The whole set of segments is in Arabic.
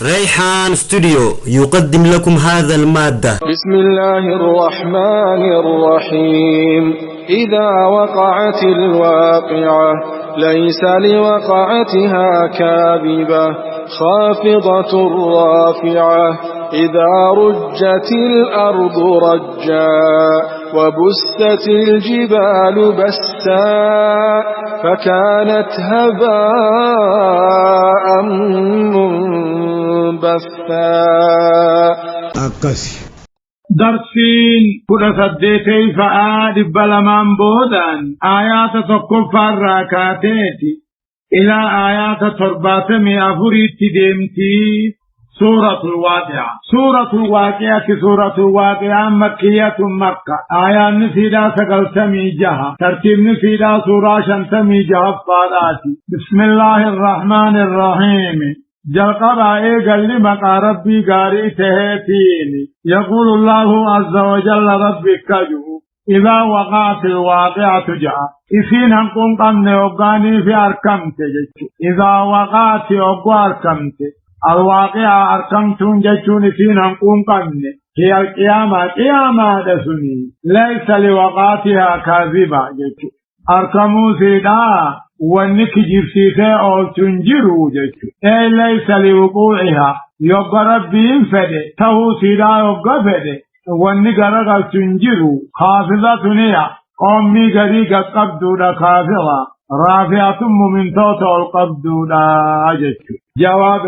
ريحان ستوديو يقدم لكم هذا المادة. بسم الله الرحمن الرحيم. إذا وقعت الواقعة ليس لوقعتها كاذبة خافضة رافعة إذا رجت الأرض رجا وبست الجبال بسا فكانت هباء منبثا. درسين كرسدتي فآد بلمان بودان آيات تقفى الراكاتيتي إلى آيات ترباتمي أفريت ديمتي. سورة الواقعة. سورة الواقعة مكية مكة. آيات نفيدا سقلتمي جها ترتيب نفيدا سورة شنتمي جها فاداتي. بسم الله الرحمن الرحيم. جلقبا قال مقا ربي قاري تهيتيني. يقول الله عز وجل ربي كجو إذا وقعت الواقعة جاء إذن هنكون قمنا وقاني في أركمت جيشو. إذا وقعت أركمت الواقعة أركمتون جيشون إذن هنكون قمنا هي القيامة قيامة دسني ليس لوقعتها كاذبة جيشو. أركمو سيدا ونك جرسيسي أو تنجرو جيشو. أي ليس لوقوعها يبقى ربي فده تهو سيدا يبقى فده ونك رغل تنجرو خافظة نيا قومي غريقة قبدودا خافظة رافعة من توتو القبدودا جيشو. جواب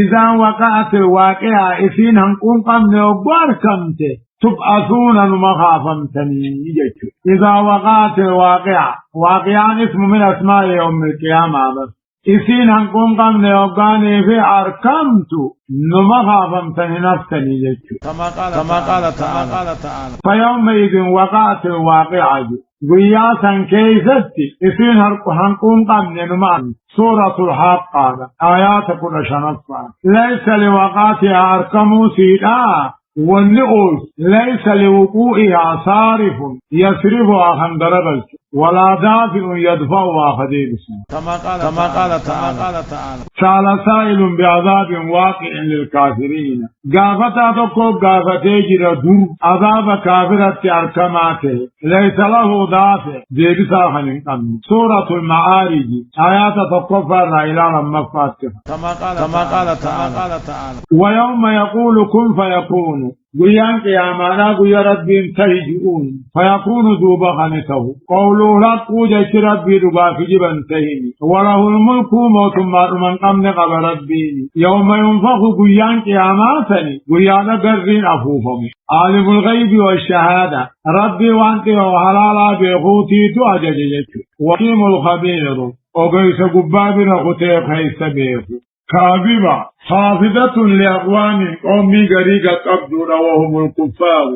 إذا وقعت الواقعة إذن هنكون قمنا وباركمته تبعثون مخافمتني جيشو. إذا وقعت الواقعة واقعان اسم من أسماء يوم القيامة بس إذن هنكون قمنا وقاني في أركمت نمخافمتني نفسني جيشو. كما قال تعالى فيومئذ وقعت الواقعة قياسا كيستي إذن هنكون قمنا نمان. سورة الحاقة آيات كل شنطة ليس لوقعتها أركموا سيدا والنؤوس ليس لوقوعها صارف يصرفها خندربل ولا دافع يدفعها خديبس. كما قال تعالى سأل سائل بعذاب واقع للكافرين. قافتا تقول قافتي جردو عذاب كافرة أركماته ليس له دافع ديبسا خنقم. سورة المعارج آيات تقفر إلى مفاتها. كما قال تعالى ويوم يقول كن فيكون قيان قيامانا قيا ربي انتهجئون فيكون دوبا خنته قولوا لك وجه ربي دوبا في جبن تهيني وله الملك موت من قمن قبل ربيني يوم ينفخ قيان قياماتني قيانا قرين أفوفهم عالم الغيب والشهادة ربي وانت وحلالا بيخوتي تواجججك وقيم الخبير وقيس قبابنا خطيق هيس بيخو. كاذبة حافظة لأقوام قومي غريقة قبضون وهم الكفار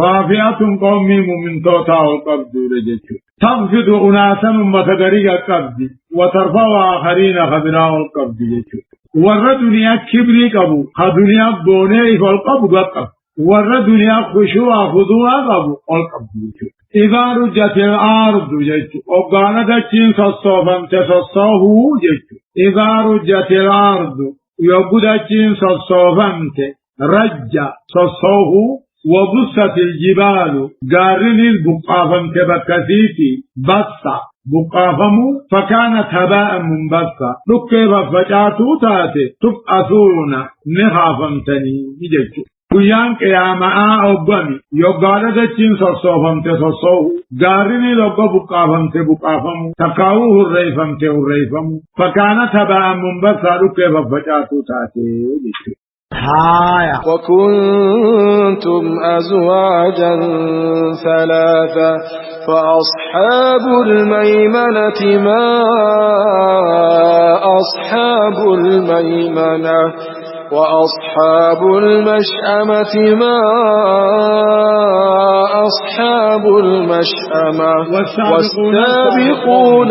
رافعة قومي من توتا وقبضون جيشو. تنفذ أناسا متغريقة قبض وترفع آخرين خبراء القبض جيشو. والردنيا كبري قبو خدنيا بوني فالقبض قبض والردنيا خشوع خضوع قبو القبض جيشو. إذا رجت الأرض جيشو وقالت الشين صصوفا تصصوه جيشو. إذا رجت الأرض يقول الشين صصوفا رجع صصوه وبست الجبال قارن البقافا تبكسيتي بسا بقافمو فكانت هباء منبثا ركب فجاتو تاتي تبعثون نخافمتني جيشو. قيان قيامة أوبامي يقال دچين صصوفم تصصوه غارني لقى بقافم تبقافم تقاوه الريفم تهريفم فكانت هباء منبثا ركب فجاتو تاتي. وكنتم أزواجا ثلاثة فأصحاب الميمنة ما أصحاب الميمنة وأصحاب المشأمة ما أصحاب المشأمة والسابقون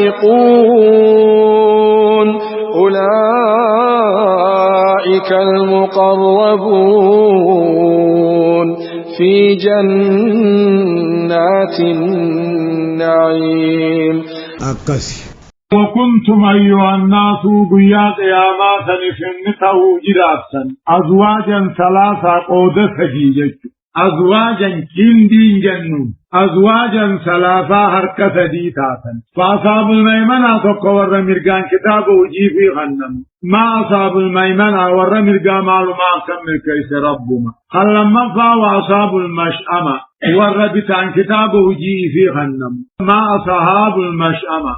السابقون أولئك المقربون في جنات النعيم. وكنتم أيها الناس قيا قيامات نفنته جراسا أزواجا ثلاثة قودة سجيجة أزواجا كندين جنون أزواجا ثلاثة هركة ديتاتا فأصحاب الميمنة تقوى مرقان كتاب وجي في غنم ما أصحاب الميمنة مرقان معلومات كمل كيس ربما هل لما فاو أصحاب المشأمة بتان كتاب وجي في غنم ما أصحاب المشأمة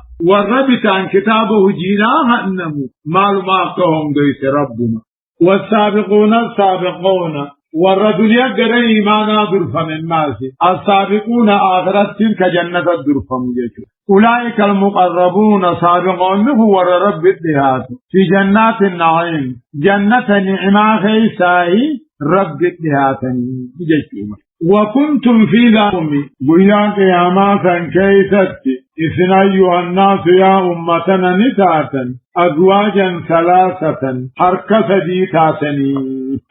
بتان كتاب وجي لا غنم معلومات كيس ربما والسابقون السابقون والرجل يقرأ إيمانا درفا من الناس السابقون آخرت تلك جنة الدرفا مجيشو أولئك المقربون سابقون هو رب الدهات في جنات النعيم جنة نعمة خيساي رب الدهات مجيشو وكنتم في ذلك بيان قياماتا كيست إذن أيها الناس يا أمتنا نتاتا أزواجا ثلاثة حركة ديتاتني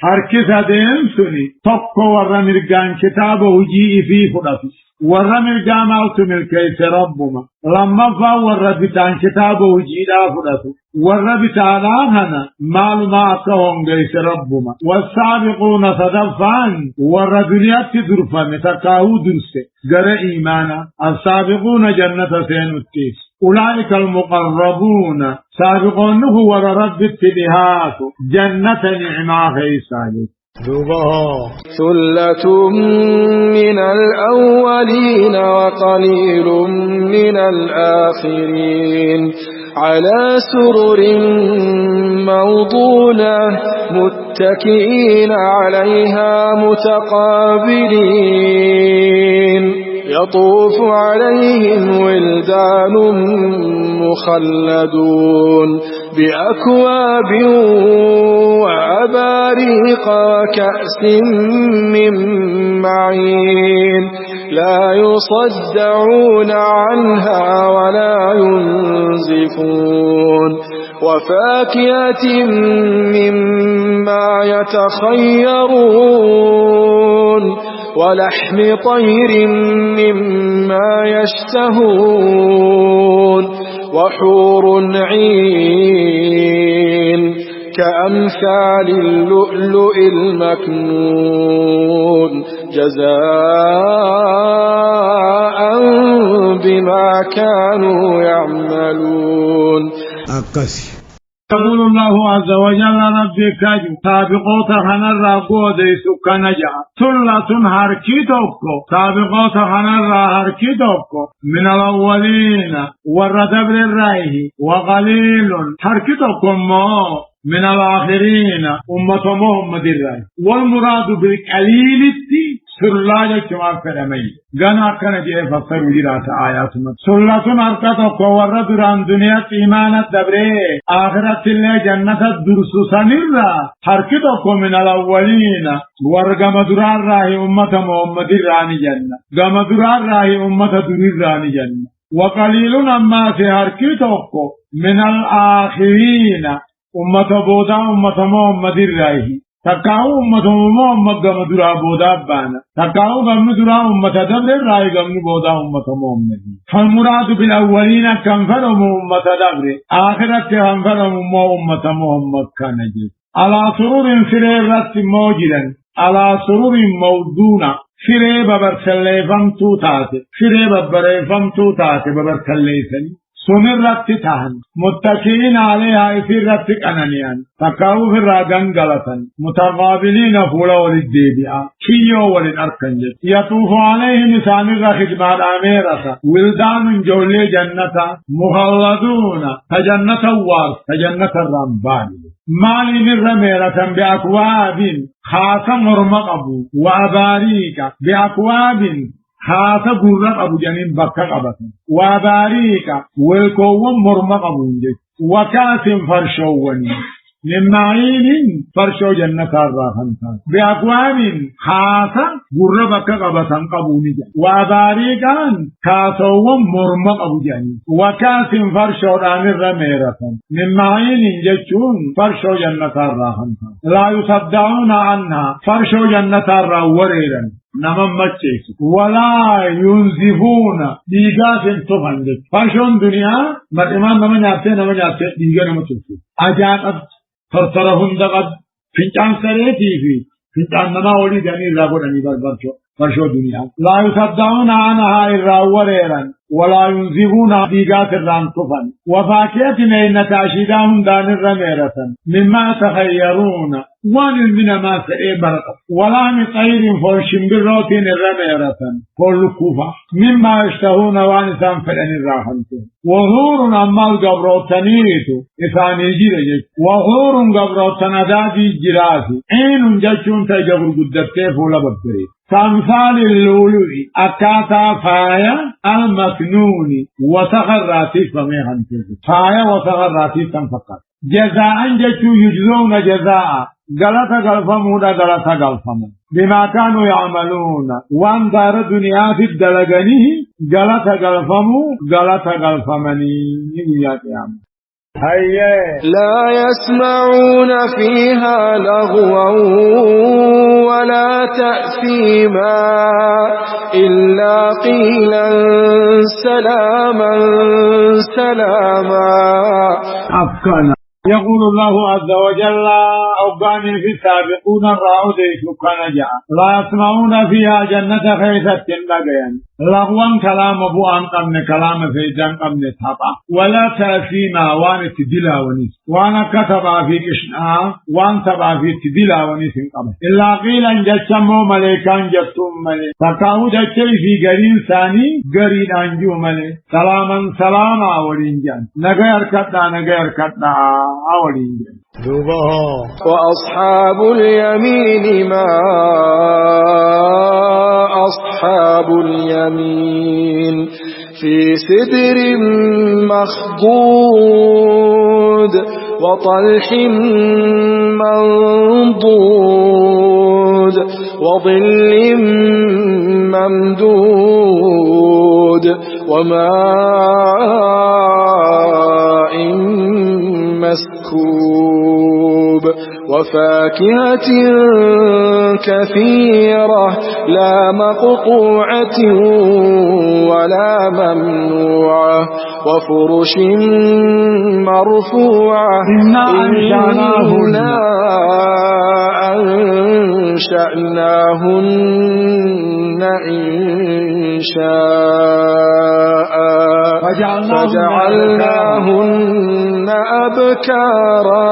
حركة دينسني تقو ورمرقان كتابه جيء في فرص ورمرقان أوتم الكيس ربما لما فوربتان كتابه جيء فرص وربتان آهنا معلوماتهم كيس ربما والسابقون صدفان والرجليات درفا متكاو درسة قرأ إيمانا السابقون جنة سينوتيس أولئك المقربون سابقون هو رب التبهات جنة نعمة خيساني ثلة من الأولين وقليل من الآخرين على سرر موضونة متكئين عليها متقابلين يطوف عليهم ولدان مخلدون بأكواب وأباريق وكأس من معين لا يصدعون عنها ولا ينزفون وفاكهة مما يتخيرون ولحم طير مما يشتهون وحور عين كأمثال اللؤلؤ المكنون جزاء بما كانوا يعملون يقول الله عز وجل ربك سابقوت خنر قودي سكنجا ثلة هركيتوكو سابقوت خنر هركيتوكو من الأولين والرتبر الرأيه وقليل هركيتوكو من الآخرين أمة محمد الرأي والمراد بالقليل سلاجة كما فرمي غنا كان جاء فسر وجرات آيات سلة أركتوكو والردران دنيا إيمان الدبري آخرت الله جنة الدرس سنرى هركتوكو من الأولين ورغم درار راهي أمة محمد الراني جنة غم درار راهي أمة درير راني جنة وقليل أما في هركتوكو من الآخرين أمة بودا أمة محمد الراني تكاو أمة محمد غم درا بودا بانا تكاو غم درا أمة دبر راهي غم بودا أمة محمد فالمراد بالأولين كم فرم أمة دبر آخرت كم فرم أمة محمد كنجي على سرور سريرت موجدا على سرور موضونة سري ببرسليفم توتاتي سري ببريفم توتاتي ببرسليفني سنرت تهن متكئين عليها إفرت أنانيان تكاو في الراغن غلطا متقابلين فولا وللديبئة كيو وللأركنجة يطوف عليهم نسان الرخدمات آميرة ولدان جولي جنة مخلدون تجنة وارث تجنة الرمباني مالي من رميرة بأكواب خاصة مرمقب وأباريك بأكواب خاصة قرق أبو جنين بكك أبطن وباريكا والكوم مرمق أبو جنين وكاس فرشوون من معين فرشو جنة الراحن بأقوام خاصة قرق بكك أبطن قبوني جن وباريكا خاصوم مرمق أبو جنين وكاس فرشو دان الرميرة من معين جتشون فرشو جنة الراحن لا يصدعون عنها فرشو جنة الراوريرا نمم مچيس ولا ينزفون ديغات تفنجت فرشون دنيا مرمان نمن يابتي ديغا نمتوسو اجاقت فرترهن دقد فنجان سريتي فنجان نما ولي دني راغوني فرشو دنيا لا يصدعون عنها الراوريرا ولا ينزفون ديغات الرانتفن وفاكهة إن تاشيدهم دان الرميرة مما تخيرون وان من ما سئبرق ولا من طير فرشم بالروتين الرميرة كل كوفة مما يشتهون وان سنفلن الراحمتين وظهور أما القبروتانيت إثاني جيرجك وظهور قبروتانا دادي جراسي عين جشون تجبر قدرتين فولا ببري كمثال اللؤلؤ أكاتا فايا المكنون وتغراتي فميهن فايا وتغراتي فقط جزاء جتو يجزون جزاء غلطة غلفمودا غلطة غلفمو بما كانوا يعملون وان دار الدنيا في الدلغني غلطة غلفمو غلطة غلفمني نيات يام لا يسمعون فيها لغوا ولا تأثيما إلا قيلا سلاما سلاما أفكانا يقول الله عز وجل أوقاني في السابقون الرعود شكنا جاء لا يسمعون فيها جنة خيثة لغيان لغوا كلام أبو أنقمن كلام فيجان قمن تحبا ولا تأثيما وان تدلا ونس وانا كتبا في كشنا وان تبا في تدلا ونس قمن إلا قيلا جشمو ملكان جبتم ملك تقاو جشي في قرين ثاني قرين أنجو ملك سلاما سلاما ولنجان نغير كتنا أولين وأصحاب اليمين ما أصحاب اليمين في سدر مخضود وطلح منضود وظل ممدود وماء مسكوب وفاكهة كثيرة لا مقطوعة ولا ممنوعة وفرش مرفوعة إنا أنشأناهن إنشاء فجعلناهن أبكارا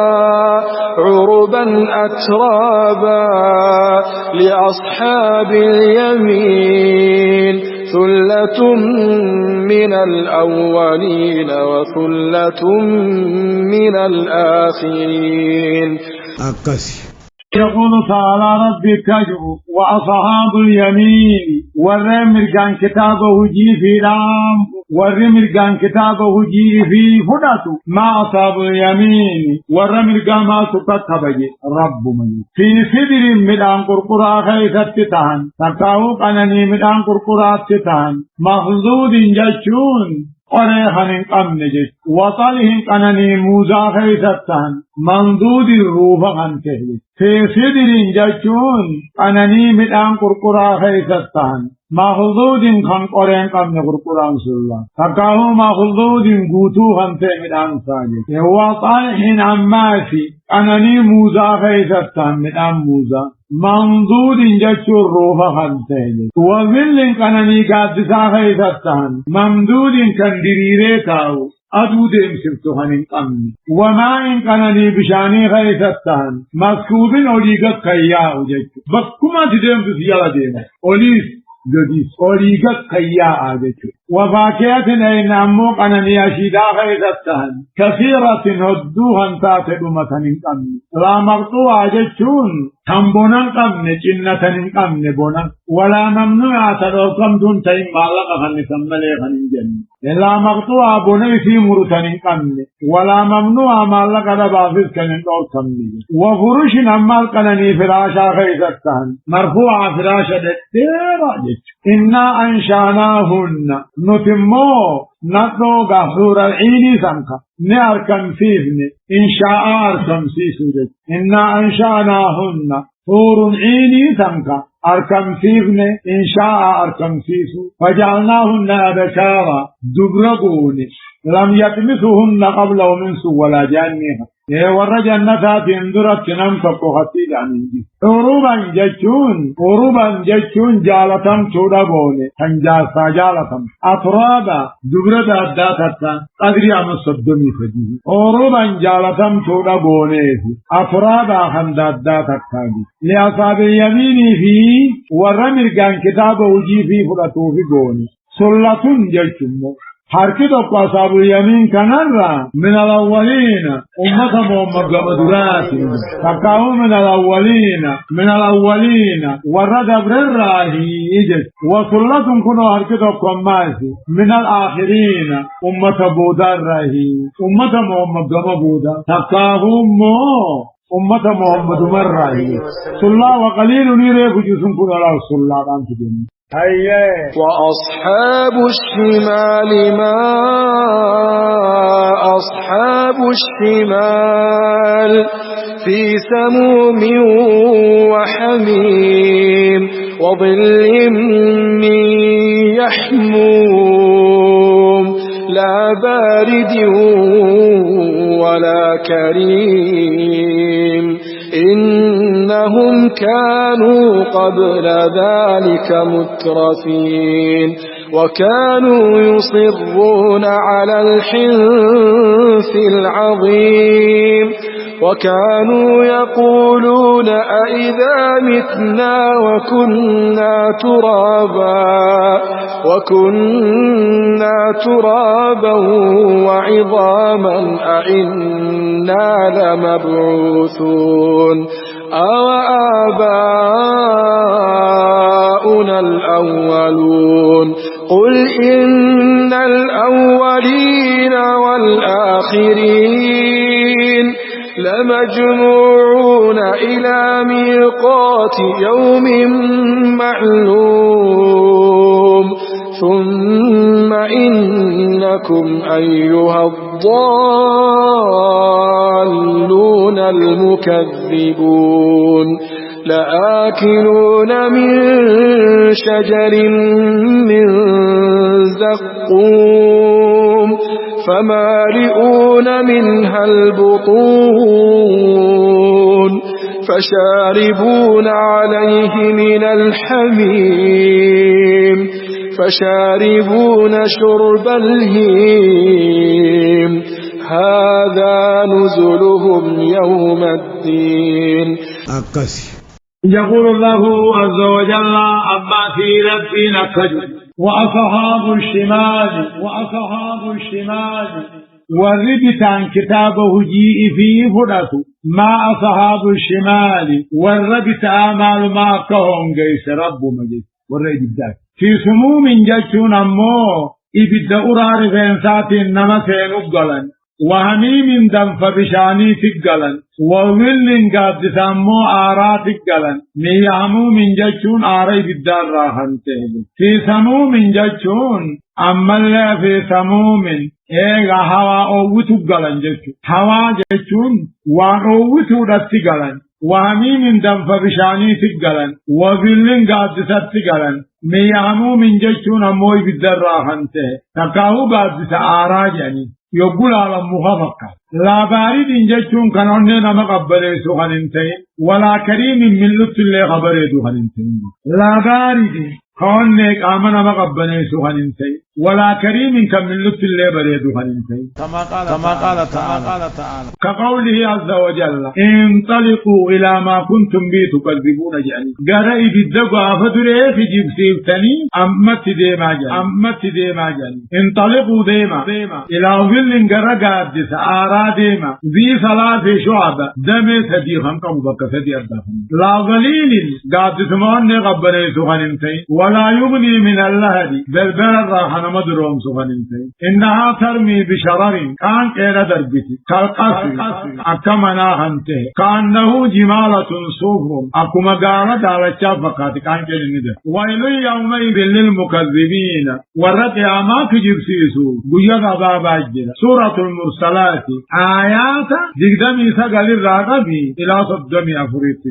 عربا أترابا لأصحاب اليمين ثلة من الأولين وثلة من الآخرين يقول تعالى ربك وأصحاب اليمين والرمر كان كتابه جي في رام والرمر كان كتابه جي في فداتو ما أصحاب اليمين والرمر كان ما سكتب رب من في سدر مدان قرقرا خيثت تتان تقاوق أنني مدان قرقرا تتان مخلود جشون قريحن قمن جش وطلهم أنني موزا خيثتان منضود الروح عن كهل في سدر جشون أنني مدان قرقرا خيثتان مخلود خان قرين قمن قرقرا سلا تقاو مخلود قوتو خان مدان ساجد وطلهم عماسي أنني موزا خيثتان مدان موزا منضود جچور روح خنته وظل كنني قادسا خيثتان ممدود كان ديريره تاو ادود امسرتو هنين قمن وما ان كنني بشاني خيثتان مسكوب اوليغا كيا وجچ بكما تدم ديالا دينا اوليس جديس اوليغا كيا اجچ وفاكهة إن أمو قنني أشيدا خيثتان كثيرة هدوها تاتد مثل قمن لا مقطوع جچون تنبونا قمن جنة قمن بونا ولا ممنوعة الأرقم دون تيم بالغ خنسان مليخن جنة لا مقطوع بونا في مرتن قمن ولا ممنوع مالك دبافز كنن أرقم وفرش نمال قنني فراشا خيثتان مرفوع فراشا دتيرا جچ إنا أنشاناهن نتمو نطو غفور العيني سمكا نأركم فيهن إن شاء أركم سيسود إنا أنشأناهن حور عيني سمكا أركم فيهن إن شاء أركم سيسو فجعلناهن أبكارا دبرقون لم يتمسهن قبلهم من سوء ولا جانها ورّا جنّتا تندرت كنام تقوهتي جانينجي أوروبا جيشون جالتم تودا بولي تنجاسا جالتم أطرابا دبرت أداتتا قدري عم الصدني فجيه أوروبا جالتم تودا بولي أطرابا خنداداتتا لأصاب اليمين في ورّا مرقان كتاب وجي في فلطو في قوني سلطن جيشون حركة أصحاب اليمين كنرى من الأولين أمة محمد مدرات تقاو من الأولين ورد برراهي إجت وصلة كنوا حركة قماسي من الآخرين أمة بودار راهي أمة محمد مبودا تقاهم أمة محمد مرراهي صلى وقليل نيري فجسن كنوا الله صلى الله عليه وسلم وأصحاب الشمال ما أصحاب الشمال في سموم وحميم وظل من يحموم لا بارد ولا كريم إنهم كانوا قبل ذلك مترفين وكانوا يصرون على الحنث العظيم وكانوا يقولون أئذا متنا وكنا ترابا وعظاما أئنا لمبعوثون أو آباؤنا الأولون قل إن الأولين والآخرين لمجموعون إلى ميقات يوم معلوم ثم إنكم أيها الضالون المكذبون لآكلون من شجر من زقوم فمالئون منها البطون فشاربون عليه من الحميم فشاربون شرب الهيم هذا نزلهم يوم الدين يقول الله عز وجل أما في ربنا كجل وأصحاب الشمال والربط عن كتابه جيء فيه فرطه ما أصحاب الشمال والربط آمال ما كهم جيس رب مجيس والربط ذاك في سموم جلتون أمو إبدا أرار فينسات إنما سينقلن وهميم دنف بشاني تقلن وظل قد سمو آرا تقلن ميامو من جلتون آري بالدار راحن تهدو في سموم جلتون أما اللي في سموم إيغا هوا أوتو قلن جلتون هوا جلتون وان أوتو رتي قلن وهميم دنف بشاني تقلن وظل قد ستقلن ميامو من جلتون أموي بالدار راحن تهدو قد سآرا جاني يقول على مخفقة لا بارد جتون كانون نما قبله سخنتين ولا كريم من لطف الله خبره سخنتين لا بارد كون نك آمنا ما قبله سخنتين ولا كريم كم من لطف الله بره سخنتين كما قال تعالى كقوله عز وجل انطلقوا إلى ما كنتم به تكذبون جاني قرأي بالدقاء فدره في جبسيبتني أمت ديما جاني انطلقوا ديما إلى ظل قرقات سآرا ديما ذي صلاة شعب دمي صديقا كمبك صديق دفن لا ظليل قاد سمان قبله سخنتين ولا يغني من اللهب بالبلد راحنا مدروم سفننتي إنها ترمي بشرر كان كينا دربتي كالقصر أكمنا هنته كأنه جمالة صفر أكما قالت على الشافقات كان كينا ندر ويل يومئذ للمكذبين ورد أماك جبسيسو قيض بابا جدا سورة المرسلات آيات دقدمي سقل الرقبي إلى صدمي أفريت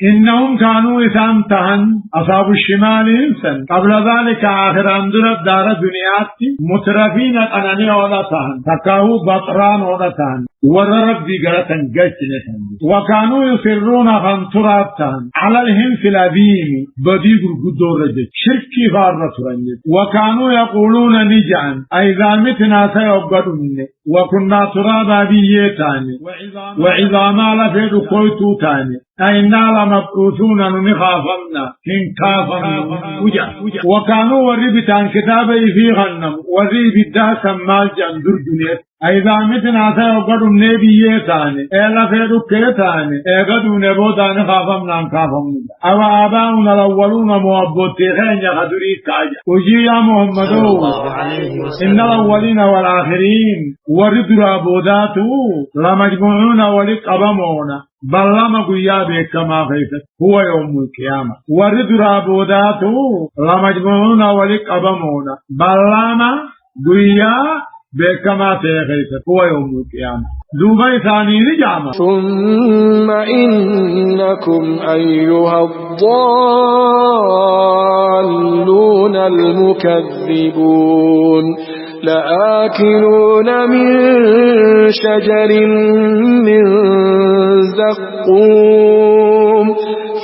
إنهم كانوا إسامتهن أصحاب الشمال إنسان قبل ذلك آخر أندرت دار دنياتي مترفين أناني أولتهن تكاو بطران أولتهن وررب دي قرطن قجنتهن وكانوا يصرون خنطراتهن على الهم في الأبيم بديق القدور رجل شركي فارة رنجل وكانوا يقولون نجعا أيضا متنا سيبقدون وكنا ترابا بيتاني وعظاما لفيد قويتو تاني أئنا لمبعوثون نخافمنا إن كافمنا وكانوا وربتان كتابي في غنم ورب الداسا مالجا در دنيا أيضا متنا سيبقدون نبيتاني إلا فيد كيتاني إيقدوا نبودان خافمنا كافمنا أو آباؤنا الأولون موابوتيخين يخدري كاجا وجي يا محمد إن الأولين والآخرين ورد رابوداتو لمجموعون ولقبمون بلما قيابه كما خيفت هو يوم القيامة ورد رابوداتو لمجموعون ولقبمون بلما قيابه كما خيفت هو يوم القيامة دوبي ثاني نجامة ثم إنكم أيها الضالون المكذبون لآكلون من شجر من زقوم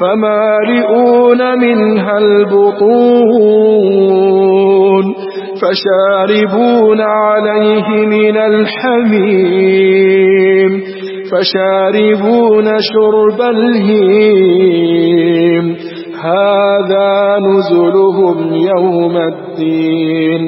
فمالئون منها البطون فشاربون عليه من الحميم فشاربون شرب الهيم هذا نزلهم يوم الدين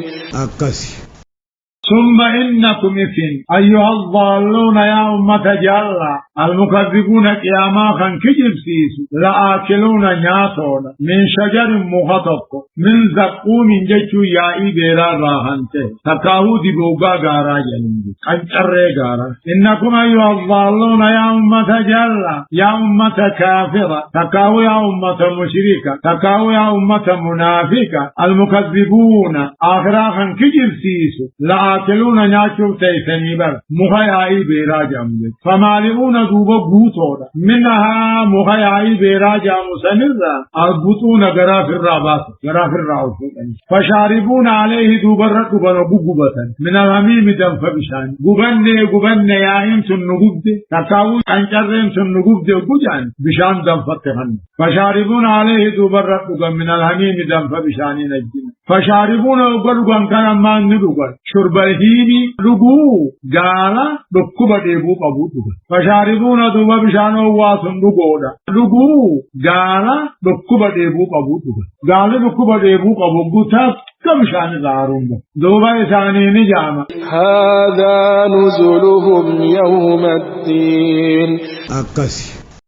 ثم إنكم إثن أيها الضالون يا أمة جالة المكذبون قياما خان كجب سيسو لآكلون نياتون من شجر مخطق من زقوم جيشو يائي بيرا راهنته تكاو دبوغا غارا جنبي قنجر غارا إنكم أيها الضالون يا أمة جالة يا أمة كافرة تكاو يا أمة مشركة تكاو يا أمة منافقة المكذبون آخرا خان كجب سيسو لآكلون نياتو تيسني بر مخيائي بيرا جنبي فمالئون دوبا بوتودا منها مخيائي بيرا جامو سنرا البطون غراف الرابات غراف الراوس فشاربون عليه دوبا رتبا بغبة من الحميم دم فبشان غبن يا انتن نغبد تكاو انجرن تن نغبد غجان بشان دم فتحن فشاربون عليه دوبا رتبا من الحميم دم فبشان نجين فشاربون غلغن كان ما ندغ شرب الهيم لغو غالا دكوبا ديبو قبوتو فشاربون دوبا بشان واسن لغودا لغو غالا دكوبا ديبو قبوتو غالا دكوبا ديبو قبوتو كم شان دارون دوبا ثاني نجاما هذا نزلهم يوم الدين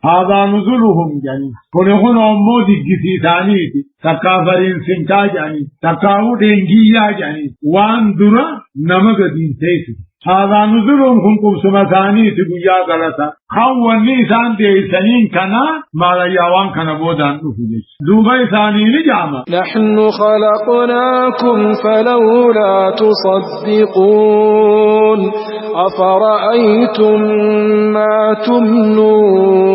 هذا نزلهم يعني كلهم أمودي جسي ثانيتي تكافرين سنتا يعني تكاو دنجيا يعني وان درا نمك دين تيسي هذا نزلهم كنكم سمثاني تبيا غلطا خواني سان دي سنين كنا مالا يوان كنا بودان نفجش دوبي ثاني نجاما نحن خلقناكم فلولا تصدقون أفرأيتم ما تمنون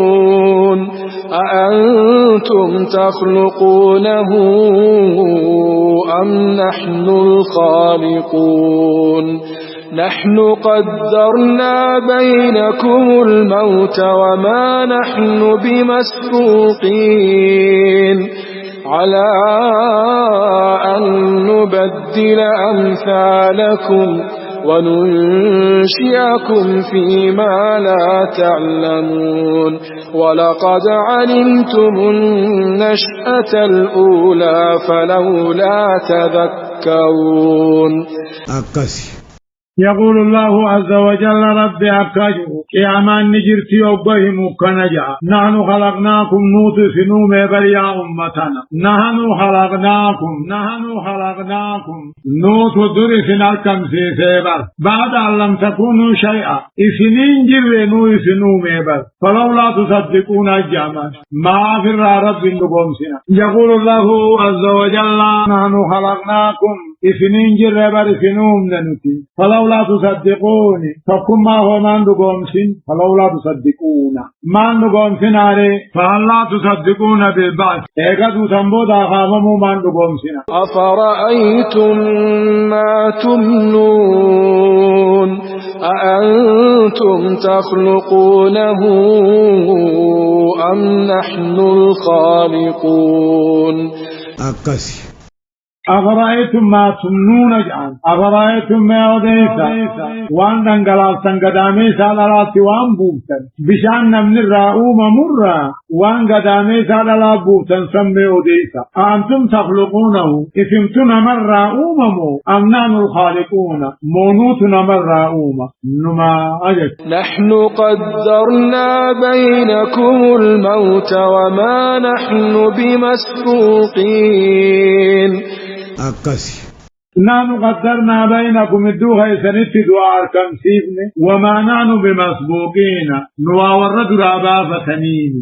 أأنتم تخلقونه أم نحن الخالقون نحن قدرنا بينكم الموت وما نحن بمسبوقين على أن نبدل أمثالكم وننشئكم فيما لا تعلمون ولقد علمتم النشأة الأولى فلولا تذكرون يقول الله عز وجل ربي أكاجو قيامان نجرتي أبهم كنجا نحن خلقناكم نوت سنوم بريا أمتنا نحن خلقناكم نوت درس نركم سيسيبر بعد أن لم تكونوا شيئا إسنين جرنوا سنوم بر فلولا تصدقون الجامع ما في رب نقوم سنا يقول الله عز وجل نحن خلقناكم إسنين جربر سنوم ننتي فلولا تصدقوني فكما هو من نقوم سن فلولا تصدقون ما نقوم سن عليه فلا تصدقون بالبعث إيقظوا تنبودا خامموا من نقوم سن أفرأيتم ما تمنون أأنتم تخلقونه أم نحن الخالقون أكسي أفرأيتم ما تمنون جعان أفرأيتم ما أوديسا وان دنگلال سنگدامي سالالاتي وان بوتن بشان نمن الرأوم مرة وان قدامي سالالات بوتن سمي أوديسا أنتم تخلقونه اسمتم من رأوم مو أمنان الخالقون مونوت من رأوم نما أجد نحن قدرنا بينكم الموت وما نحن بمسبوقين أكسي نحن قدرنا بينكم الدوغة سنت دعاء كمسيبن وما نحن بمسبوقين نواور درابا فتنين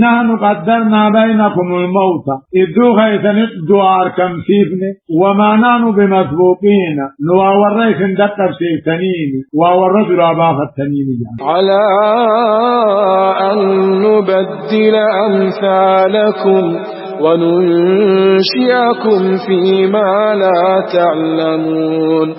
نحن قدرنا بينكم الموت الدوغة سنت دعاء كمسيبن وما نحن بمسبوقين نواور سندت فتنين وواور درابا فتنين على أن نبدل أمثالكم وننشئكم فيما لا تعلمون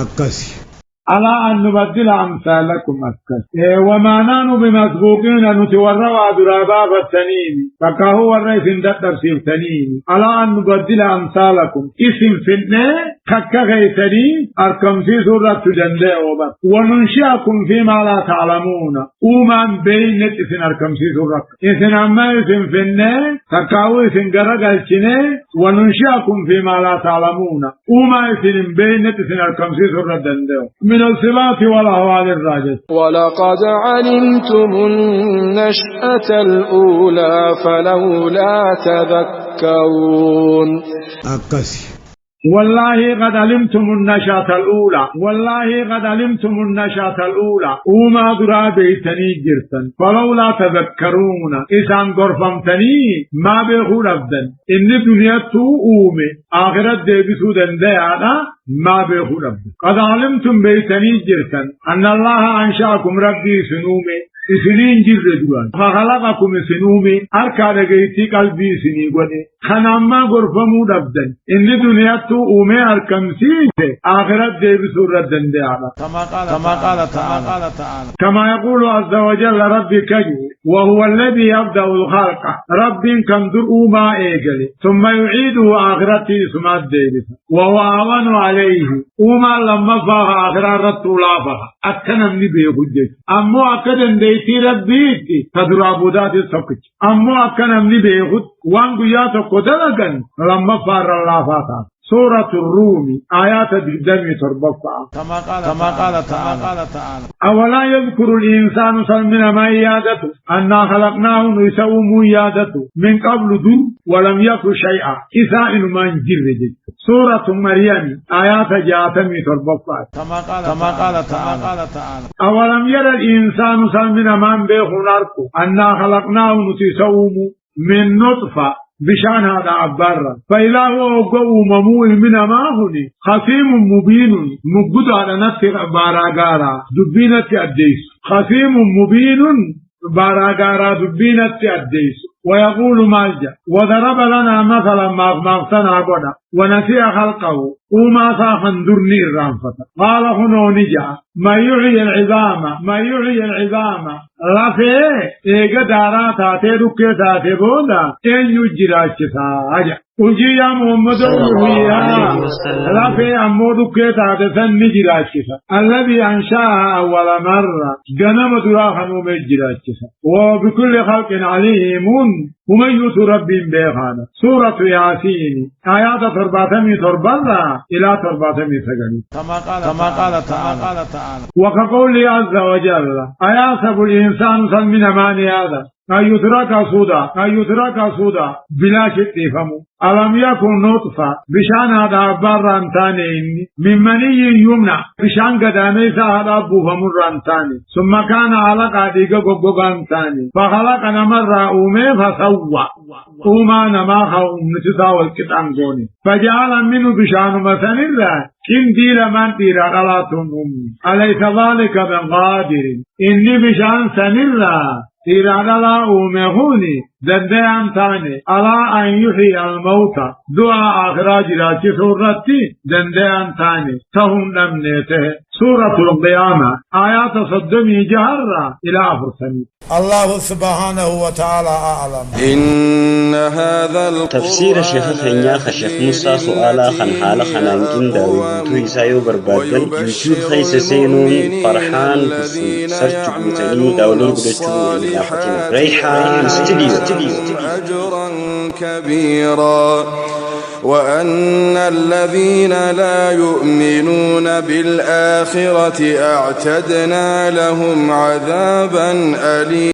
أكسي على أن نبدل أمثالكم أكس وما نحن بمسبوقين نتوروا درابا التنين فكهو الرئيس اندتر سيفتنين على أن نبدل أمثالكم اسم فتنة ككغيتني أركم في سورة جنده وبس وننشئكم فيما لا تعلمون ومن بين اسم أركم في سورة اسم أما اسم فتنة ككهو اسم غرقلتنة وننشئكم فيما لا تعلمون وما اسم بين اسم أركم في سورة جنده من الصفات والأهوال الراجس ولقد علمتم النشأة الأولى فلولا تذكرون أكسي والله قد علمتم النشأة الأولى وما درابيتني جرسا فلولا تذكرون إسان غرفمتني ما بيخور أبدا إن دنيا أومي آخرت ديبسو دنديانا ما بيخور أبدا قد علمتم بيتني جرسا أن الله أنشأكم ربي سنومي إسنين جردوان فخلقكم سنومي أركاد جيتي قلبي سني قدي خناما غرفمو دبدا إن دنيا أومي أركم سيجي آخرت ديبسو ردن ديانا كما قال تعالى كما يقول عز وجل ربي كجو وهو الذي يبدأ الخلق ربي كم درء ما إيجلي ثم يعيده آخرتي سمات ديبس وهو أعوان عليه وما لما فاها آخرت طولافها أكنا من بيهجج أمو أكدن ديتي ربيتي تدرابودات السكج أمو أكنا من بيهج وانقو ياتو قدلقا لما فار الله فاتا سورة الروم آيات الدم تربطا كما قال تعالى أولا يذكر الإنسان سلمنا ما إيادته أنا خلقناه نسوم إيادته من قبل دون ولم يكن شيئا إسائل من جرد سورة مريم آيات جاتم تربطا كما قال تعالى أولم يرى الإنسان سلمنا من بيخناركو أنا خلقناه نسوم من نطفة بشان هذا عبارة فإلا هو مموه من ماهني خصيم مبين مجد على نفس باراغارا دبينة الديس خصيم مبين باراغارا دبينة الديس ويقول مالجا وضرب لنا مثلا مغتنا بنا ونسي خلقه وما صاحا درني الرانفة قال هنا نجا ما يعي العظام لا فيه ايقا دارا تاتي ركي تاتي بولا ان يجراش ساجا وجي يا محمد ويا رافي أمود كتاب نجراكسا الذي أنشأها أول مرة جنم دراها مجراكسا وبكل خلق عليم ومن يترب بيخانا سورة ياسين آيات ترباتمي تربلا إلى ترباتمي سجني كما قال تعالى وكقول عز وجل أيحسب الإنسان من أمان هذا أن يترك سودا بلا شك فمو ألم يكن نطفة بشان هذا بران تاني من مني يمنع بشان قدامي هذا بوفم رانتاني ثم كان علقة ديقا قبقان تاني فخلقنا مرة أومي فسوى أوما نماخا نتساوى الكتان قوني فجعل منه بشان مثل الله كم دير من دير على تنمي أليس ذلك بقادر إني بشان سنلا إرادة أمهوني دندان تاني ألا أن يحيي الموتى دعاء أخراج راجي سورتي دندان تاني تهم نمنيته سورة القيامة آيات صدمي جهرة إلى فرسني الله سبحانه وتعالى أعلم إن هذا تفسير شيخ خنيا خشيخ موسى سؤالا خنحالا خنانجين داوي بوتو يسايو بربادل يوتيوب خيس سينون فرحان كسي سرچ بوتني داولور بدچو إلى ريحان استديو أجرا كبيرا وأن الذين لا يؤمنون بالآخرة أعتدنا لهم عذابا أليما